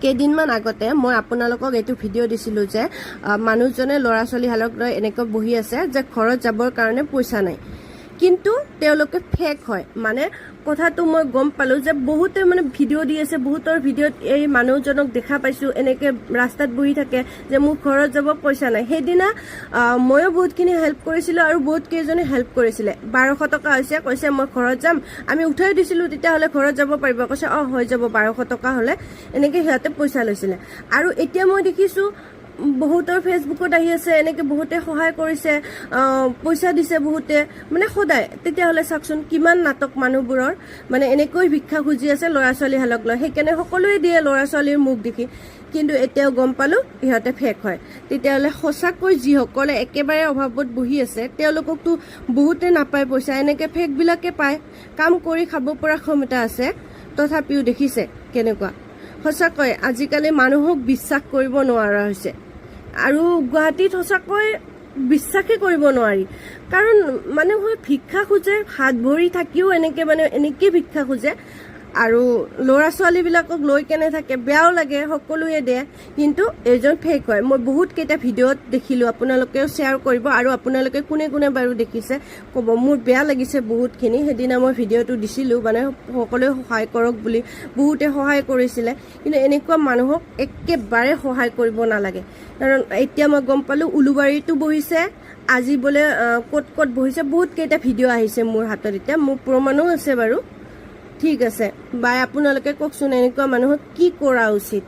কেইদিনমান আগতে মই আপোনালোকক এইটো ভিডিঅ' দিছিলোঁ যে মানুহজনে ল'ৰা ছোৱালীহালক লৈ এনেকৈ বহি আছে যে ঘৰত যাবৰ কাৰণে পইচা নাই, কিন্তু তেওঁলোকে ফেক হয়। মানে কথাটো মই গম পালোঁ যে বহুতে মানে ভিডিঅ' দি আছে, বহুতৰ ভিডিঅ'ত এই মানুহজনক দেখা পাইছোঁ এনেকৈ ৰাস্তাত বহি থাকে যে মোৰ ঘৰত যাব পইচা নাই। সেইদিনা ময়ো বহুতখিনি হেল্প কৰিছিলোঁ আৰু বহুত কেইজনে হেল্প কৰিছিলে। 1200 টকা হৈছে, কৈছে মই ঘৰত যাম, আমি উঠাই দিছিলোঁ, তেতিয়াহ'লে ঘৰত যাব পাৰিব, কৈছে হৈ যাব 1200 টকা হ'লে, এনেকৈ সিহঁতে পইচা লৈছিলে। আৰু এতিয়া মই দেখিছোঁ বহুতৰ ফেচবুকত আহি আছে, এনেকৈ বহুতে সহায় কৰিছে, পইচা দিছে বহুতে, মানে সদায়। তেতিয়াহ'লে চাওকচোন কিমান নাটক মানুহবোৰৰ, মানে এনেকৈ ভিক্ষা খুজি আছে ল'ৰা ছোৱালীহালক লৈ, সেইকাৰণে সকলোৱে দিয়ে ল'ৰা ছোৱালীৰ মুখ দেখি। কিন্তু এতিয়াও গম পালোঁ ইহঁতে ফেক হয়। তেতিয়াহ'লে সঁচাকৈ যিসকলে একেবাৰে অভাৱত বহি আছে তেওঁলোককতো বহুতে নাপায় পইচা, এনেকৈ ফেকবিলাকে পায়। কাম কৰি খাব পৰা ক্ষমতা আছে, তথাপিও দেখিছে কেনেকুৱা। সঁচাকৈ আজিকালি মানুহক বিশ্বাস কৰিব নোৱাৰা হৈছে। আৰু গুৱাহাটীত সঁচাকৈ বিশ্বাসেই কৰিব নোৱাৰি, কাৰণ মানুহে ভিক্ষা খোজে, হাত ভৰি থাকিও এনেকৈ ভিক্ষা খোজে। আৰু ল'ৰা ছোৱালীবিলাকক লৈ কেনে থাকে, বেয়াও লাগে, সকলোৱে দিয়ে, কিন্তু এইজন ফেক হয়। মই বহুত কেইটা ভিডিঅ'ত দেখিলোঁ, আপোনালোকেও শ্বেয়াৰ কৰিব, আৰু আপোনালোকে কোনে কোনে বাৰু দেখিছে ক'ব। মোৰ বেয়া লাগিছে বহুতখিনি। সেইদিনা মই ভিডিঅ'টো দিছিলোঁ, মানে সকলোৱে সহায় কৰক বুলি, বহুতে সহায় কৰিছিলে, কিন্তু এনেকুৱা মানুহক একেবাৰে সহায় কৰিব নালাগে। কাৰণ এতিয়া মই গম পালোঁ উলুবাৰীতো বহিছে, আজি বোলে ক'ত ক'ত বহিছে, বহুত কেইটা ভিডিঅ' আহিছে মোৰ হাতত, এতিয়া মোৰ প্ৰমাণো আছে বাৰু। ঠিক আছে, বাই, আপোনালোকে কওকচোন এনেকুৱা মানুহক কি কৰা উচিত।